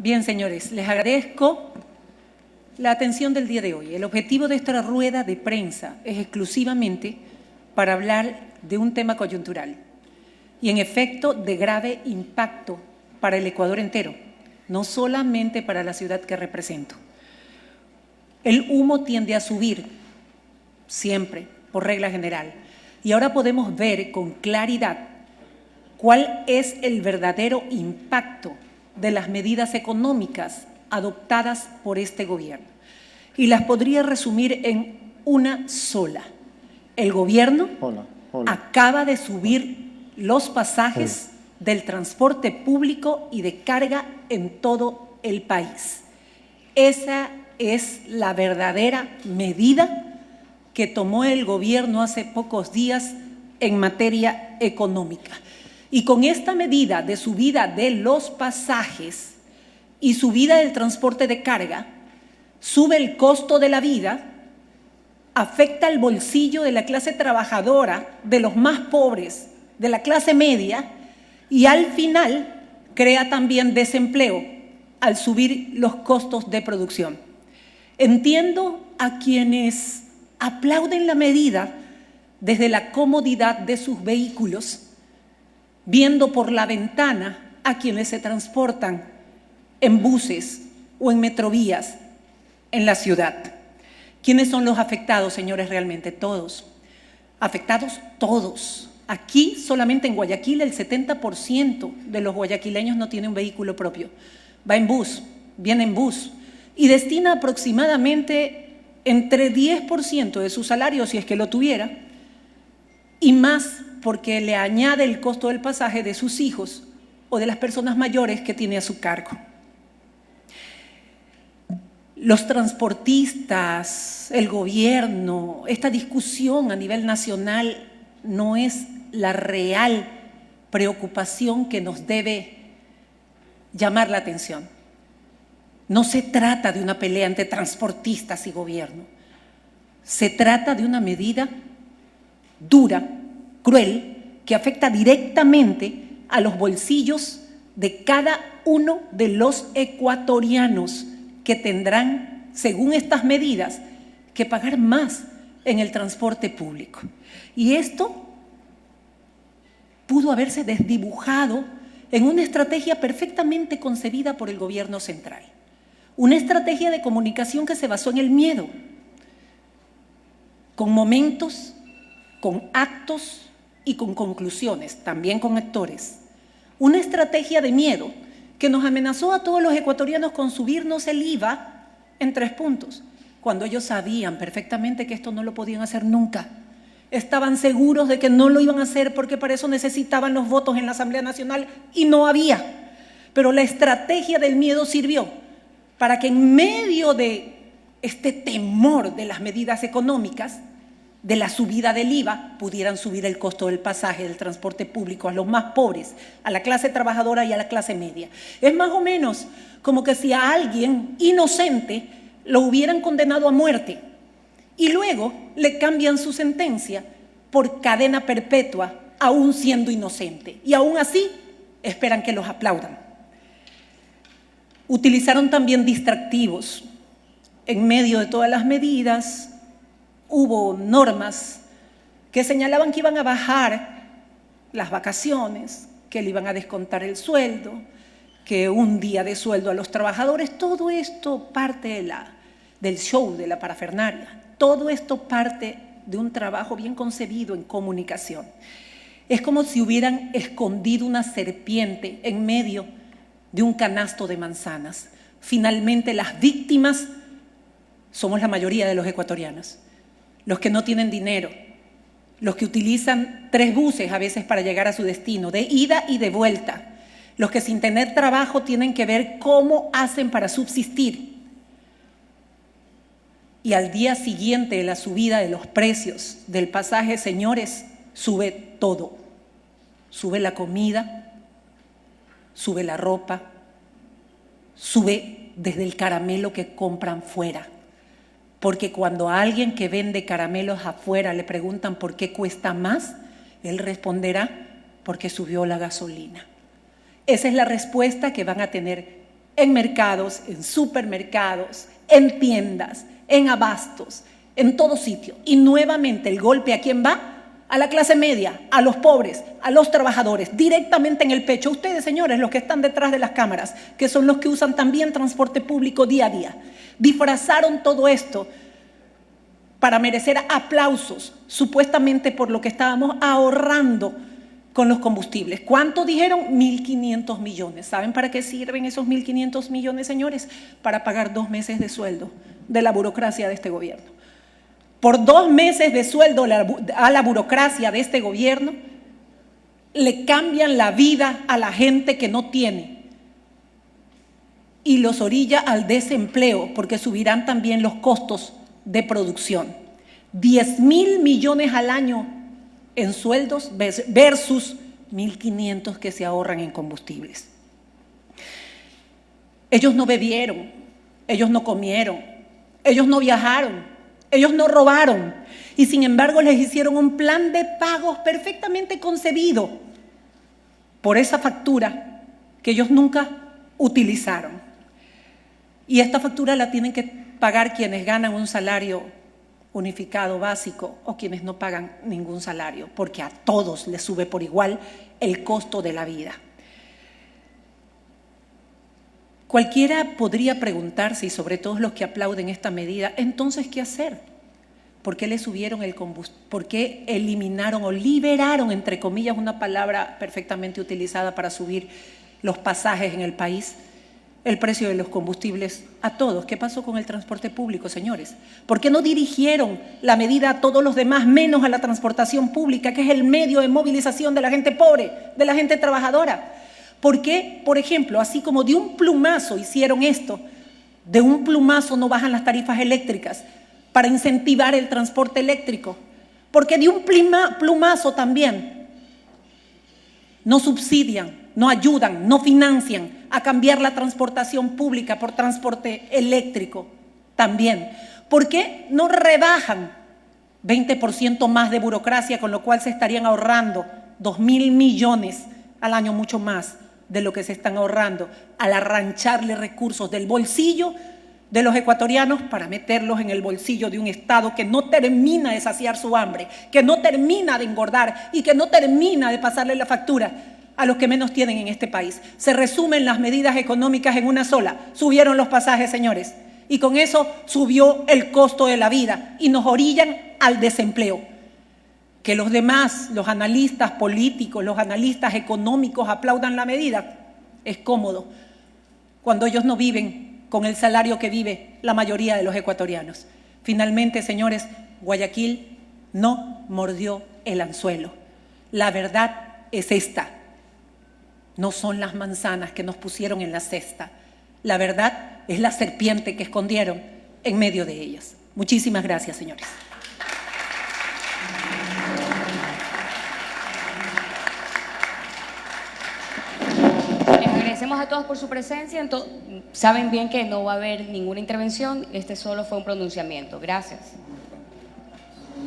Bien, señores, les agradezco la atención del día de hoy. El objetivo de esta rueda de prensa es exclusivamente para hablar de un tema coyuntural y, en efecto, de grave impacto para el Ecuador entero, no solamente para la ciudad que represento. El humo tiende a subir, siempre, por regla general, y ahora podemos ver con claridad cuál es el verdadero impacto de las medidas económicas adoptadas por este gobierno. Y las podría resumir en una sola. El gobierno acaba de subir los pasajes del transporte público y de carga en todo el país. Esa es la verdadera medida que tomó el gobierno hace pocos días en materia económica. Y con esta medida de subida de los pasajes y subida del transporte de carga, sube el costo de la vida, afecta el bolsillo de la clase trabajadora, de los más pobres, de la clase media, y al final crea también desempleo al subir los costos de producción. Entiendo a quienes aplauden la medida desde la comodidad de sus vehículos, viendo por la ventana a quienes se transportan en buses o en metrovías en la ciudad. ¿Quiénes son los afectados, señores? Realmente todos. Afectados todos. Aquí, solamente en Guayaquil, el 70% de los guayaquileños no tiene un vehículo propio. Va en bus, viene en bus y destina aproximadamente entre 10% de su salario, si es que lo tuviera, y más porque le añade el costo del pasaje de sus hijos o de las personas mayores que tiene a su cargo. Los transportistas, el gobierno, esta discusión a nivel nacional no es la real preocupación que nos debe llamar la atención. No se trata de una pelea entre transportistas y gobierno. Se trata de una medida dura, cruel, que afecta directamente a los bolsillos de cada uno de los ecuatorianos que tendrán, según estas medidas, que pagar más en el transporte público. Y esto pudo haberse desdibujado en una estrategia perfectamente concebida por el gobierno central. Una estrategia de comunicación que se basó en el miedo, con momentos, con actos y con conclusiones, también con actores. Una estrategia de miedo que nos amenazó a todos los ecuatorianos con subirnos el IVA en 3 puntos, cuando ellos sabían perfectamente que esto no lo podían hacer nunca. Estaban seguros de que no lo iban a hacer porque para eso necesitaban los votos en la Asamblea Nacional y no había. Pero la estrategia del miedo sirvió para que en medio de este temor de las medidas económicas, de la subida del IVA, pudieran subir el costo del pasaje, del transporte público a los más pobres, a la clase trabajadora y a la clase media. Es más o menos como que si a alguien inocente lo hubieran condenado a muerte y luego le cambian su sentencia por cadena perpetua, aún siendo inocente. Y aún así esperan que los aplaudan. Utilizaron también distractivos. En medio de todas las medidas, hubo normas que señalaban que iban a bajar las vacaciones, que le iban a descontar el sueldo, que un día de sueldo a los trabajadores. Todo esto parte del show, de la parafernalia. Todo esto parte de un trabajo bien concebido en comunicación. Es como si hubieran escondido una serpiente en medio de un canasto de manzanas. Finalmente, las víctimas somos la mayoría de los ecuatorianos. Los que no tienen dinero, los que utilizan 3 buses a veces para llegar a su destino, de ida y de vuelta, los que sin tener trabajo tienen que ver cómo hacen para subsistir. Y al día siguiente de la subida de los precios del pasaje, señores, sube todo. Sube la comida, sube la ropa, sube desde el caramelo que compran fuera. Porque cuando a alguien que vende caramelos afuera le preguntan por qué cuesta más, él responderá porque subió la gasolina. Esa es la respuesta que van a tener en mercados, en supermercados, en tiendas, en abastos, en todo sitio. Y nuevamente el golpe ¿a quién va? A la clase media, a los pobres, a los trabajadores, directamente en el pecho. Ustedes, señores, los que están detrás de las cámaras, que son los que usan también transporte público día a día, disfrazaron todo esto para merecer aplausos, supuestamente por lo que estábamos ahorrando con los combustibles. ¿Cuánto dijeron? 1.500 millones. ¿Saben para qué sirven esos 1.500 millones, señores? Para pagar 2 meses de sueldo de la burocracia de este gobierno. Por 2 meses de sueldo a la burocracia de este gobierno, le cambian la vida a la gente que no tiene y los orilla al desempleo, porque subirán también los costos de producción. 10.000 millones al año en sueldos versus 1.500 que se ahorran en combustibles. Ellos no bebieron, ellos no comieron, ellos no viajaron, ellos no robaron, y sin embargo les hicieron un plan de pagos perfectamente concebido por esa factura que ellos nunca utilizaron. Y esta factura la tienen que pagar quienes ganan un salario unificado básico o quienes no pagan ningún salario, porque a todos les sube por igual el costo de la vida. Cualquiera podría preguntarse, y sobre todo los que aplauden esta medida, entonces, ¿qué hacer? ¿Por qué le subieron el combustible? ¿Por qué eliminaron o liberaron, entre comillas, una palabra perfectamente utilizada para subir los pasajes en el país, el precio de los combustibles a todos? ¿Qué pasó con el transporte público, señores? ¿Por qué no dirigieron la medida a todos los demás, menos a la transportación pública, que es el medio de movilización de la gente pobre, de la gente trabajadora? ¿Por qué, por ejemplo, así como de un plumazo hicieron esto, de un plumazo no bajan las tarifas eléctricas para incentivar el transporte eléctrico? Porque de un plumazo también no subsidian, no ayudan, no financian a cambiar la transportación pública por transporte eléctrico también. ¿Por qué no rebajan 20% más de burocracia, con lo cual se estarían ahorrando 2.000 millones al año, mucho más de lo que se están ahorrando al arrancharle recursos del bolsillo de los ecuatorianos para meterlos en el bolsillo de un Estado que no termina de saciar su hambre, que no termina de engordar y que no termina de pasarle la factura a los que menos tienen en este país? Se resumen las medidas económicas en una sola: subieron los pasajes, señores, y con eso subió el costo de la vida y nos orillan al desempleo. Que los demás, los analistas políticos, los analistas económicos aplaudan la medida, es cómodo, cuando ellos no viven con el salario que vive la mayoría de los ecuatorianos. Finalmente, señores, Guayaquil no mordió el anzuelo. La verdad es esta. No son las manzanas que nos pusieron en la cesta. La verdad es la serpiente que escondieron en medio de ellas. Muchísimas gracias, señores. Agradecemos a todos por su presencia. Saben bien que no va a haber ninguna intervención. Este solo fue un pronunciamiento. Gracias.